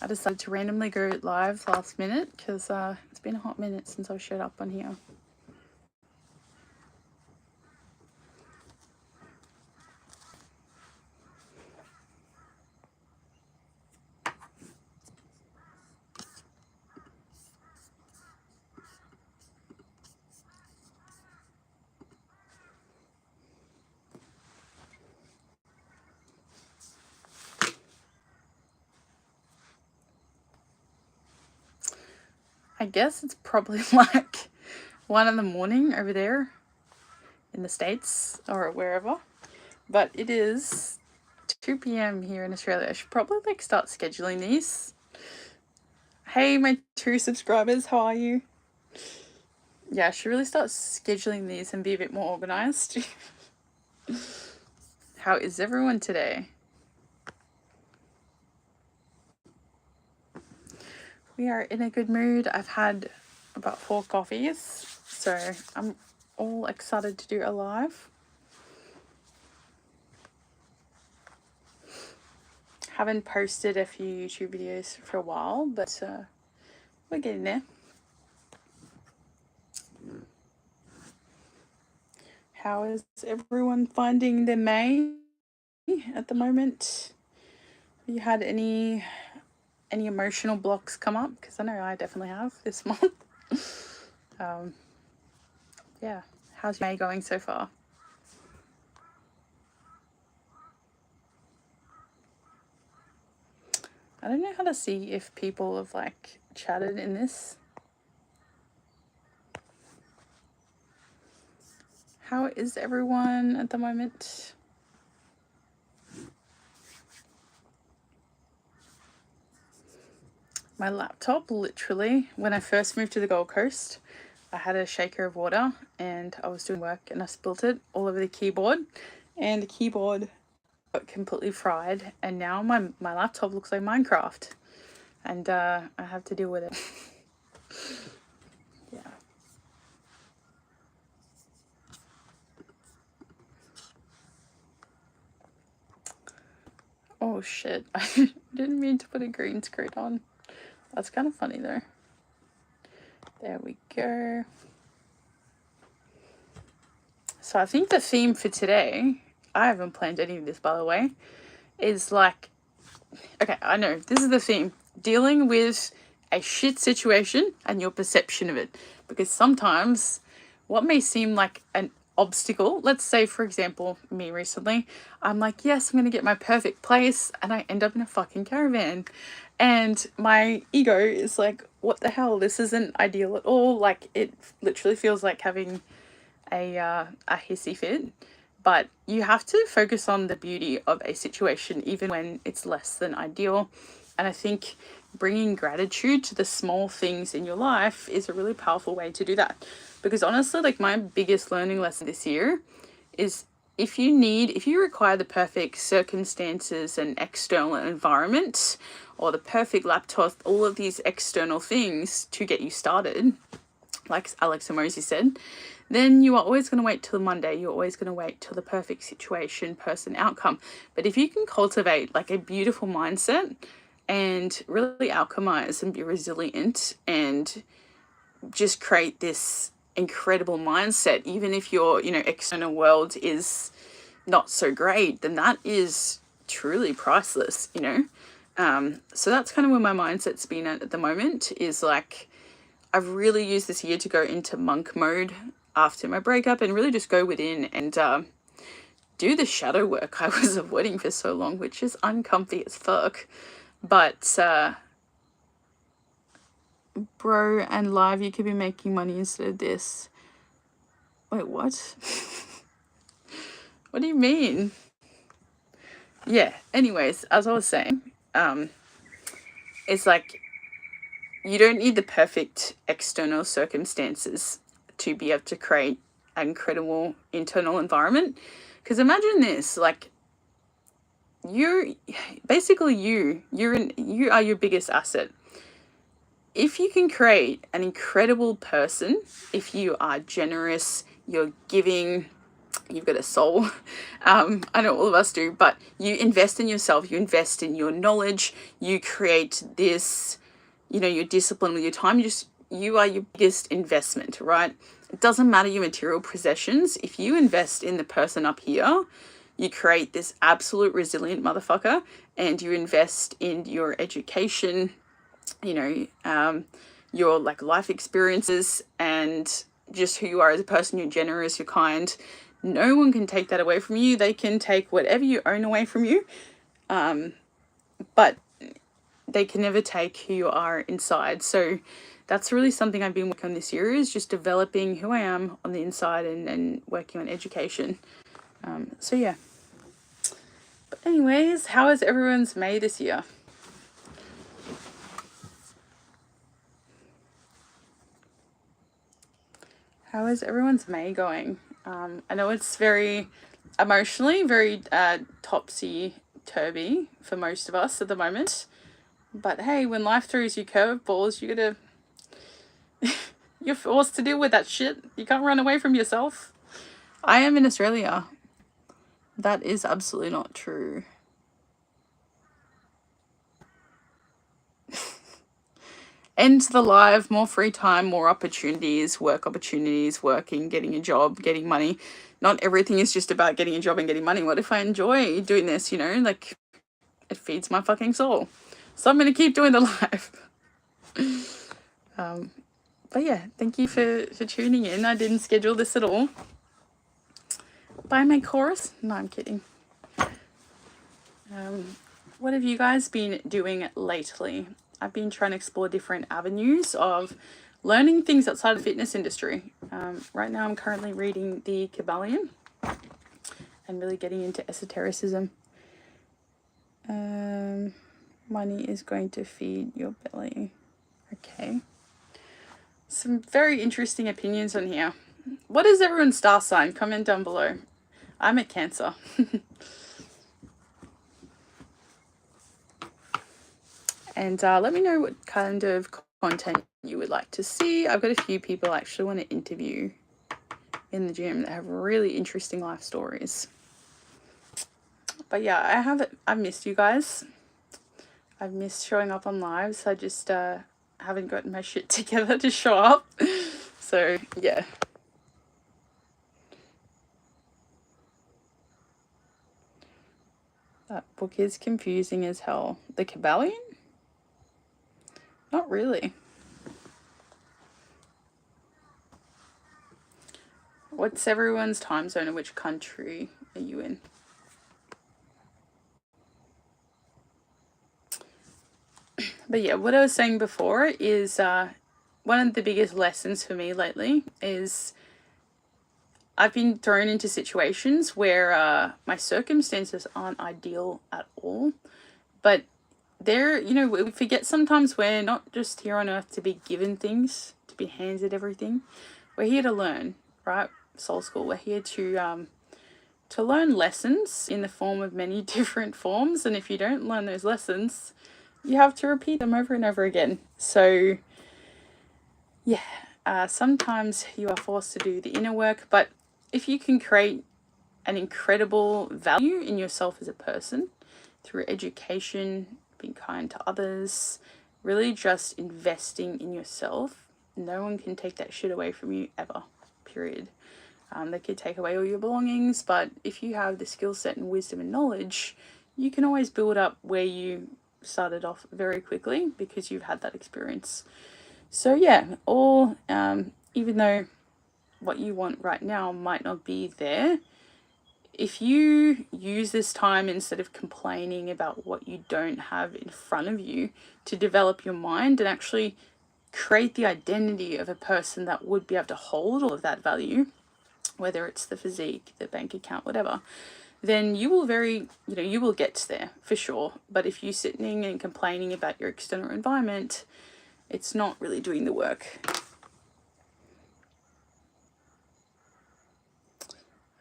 I decided to randomly go live last minute because it's been a hot minute since I showed up on here. I guess it's probably like 1 in the morning over there in the States or wherever. But it is 2 p.m. here in Australia. I should probably like start scheduling these. Hey, my 2 subscribers, how are you? Yeah, I should really start scheduling these and be a bit more organized. How is everyone today? We are in a good mood. I've had about 4 coffees, so I'm all excited to do a live. Haven't posted a few YouTube videos for a while, but we're getting there. How is everyone finding the May at the moment? Have you had any emotional blocks come up? Because I know I definitely have this month. Yeah, how's May going so far? I don't know how to see if people have like chatted in this. How is everyone at the moment? My laptop, literally, when I first moved to the Gold Coast, I had a shaker of water and I was doing work and I spilled it all over the keyboard, and the keyboard got completely fried, and now my laptop looks like Minecraft, and I have to deal with it. Yeah. Oh shit, I didn't mean to put a green screen on. That's kind of funny though. There we go. So I think the theme for today, I haven't planned any of this by the way, is like, okay, I know, this is the theme. Dealing with a shit situation and your perception of it. Because sometimes what may seem like an obstacle, let's say for example, me recently, I'm like, yes, I'm going to get my perfect place, and I end up in a fucking caravan. And my ego is like, what the hell, this isn't ideal at all. Like, it literally feels like having a hissy fit. But you have to focus on the beauty of a situation, even when it's less than ideal. And I think bringing gratitude to the small things in your life is a really powerful way to do that. Because honestly, like, my biggest learning lesson this year is if you require the perfect circumstances and external environment, or the perfect laptop, all of these external things to get you started, like Alex Hormozi said, then you are always going to wait till Monday. You're always going to wait till the perfect situation, person, outcome. But if you can cultivate like a beautiful mindset and really alchemize and be resilient and just create this incredible mindset, even if your, external world is not so great, then that is truly priceless, So that's kind of where my mindset's been at the moment, is like, I've really used this year to go into monk mode after my breakup and really just go within and do the shadow work I was avoiding for so long, which is uncomfy as fuck. But bro, and live, you could be making money instead of this. Wait, what? What do you mean? Yeah, anyways, as I was saying, it's like, you don't need the perfect external circumstances to be able to create an incredible internal environment. Because imagine this, like, you are your biggest asset. If you can create an incredible person, if you are generous, you're giving, You've got a soul. I know all of us do, but you invest in yourself, you invest in your knowledge, you create this, your discipline with your time. You are your biggest investment, right? It doesn't matter your material possessions. If you invest in the person up here, you create this absolute resilient motherfucker, and you invest in your education, your life experiences, and just who you are as a person. You're generous, you're kind. No one can take that away from you. They can take whatever you own away from you, but they can never take who you are inside. So that's really something I've been working on this year, is just developing who I am on the inside and working on education. So yeah. But anyways, how is everyone's May this year? How is everyone's May going? I know it's very emotionally, very topsy-turvy for most of us at the moment. But hey, when life throws you curveballs, you're forced to deal with that shit. You can't run away from yourself. I am in Australia. That is absolutely not true. End the live, more free time, more opportunities, working, getting a job, getting money. Not everything is just about getting a job and getting money. What if I enjoy doing this, it feeds my fucking soul. So I'm going to keep doing the live. But yeah, thank you for tuning in. I didn't schedule this at all. Bye, my chorus. No, I'm kidding. What have you guys been doing lately? I've been trying to explore different avenues of learning things outside of the fitness industry. Right now I'm currently reading the Kabbalion and really getting into esotericism. Money is going to feed your belly. Okay. Some very interesting opinions on here. What is everyone's star sign? Comment down below. I'm a Cancer. And let me know what kind of content you would like to see. I've got a few people I actually want to interview in the gym that have really interesting life stories. But yeah, I've missed you guys. I've missed showing up on lives. I just haven't gotten my shit together to show up. So yeah. That book is confusing as hell. The Kabbalion? Not really. What's everyone's time zone and which country are you in? But yeah, what I was saying before is one of the biggest lessons for me lately is I've been thrown into situations where my circumstances aren't ideal at all. But we forget sometimes we're not just here on earth to be given things, to be handed everything. We're here to learn, right? Soul School. We're here to learn lessons in the form of many different forms. And if you don't learn those lessons, you have to repeat them over and over again. So yeah, sometimes you are forced to do the inner work, but if you can create an incredible value in yourself as a person through education, being kind to others, really just investing in yourself, no one can take that shit away from you ever, period. They could take away all your belongings, but if you have the skill set and wisdom and knowledge, you can always build up where you started off very quickly because you've had that experience. So yeah, even though what you want right now might not be there, if you use this time instead of complaining about what you don't have in front of you to develop your mind and actually create the identity of a person that would be able to hold all of that value, whether it's the physique, the bank account, whatever, then you will get there for sure. But if you're sitting and complaining about your external environment, it's not really doing the work.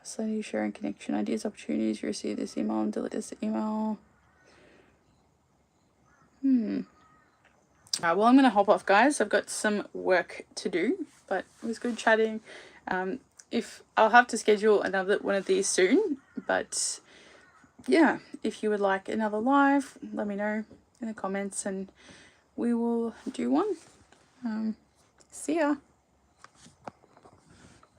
So you sharing connection, ideas, opportunities, you receive this email and delete this email. Alright, well, I'm going to hop off, guys. I've got some work to do, but it was good chatting. if I'll have to schedule another one of these soon, but yeah, if you would like another live, let me know in the comments and we will do one. See ya.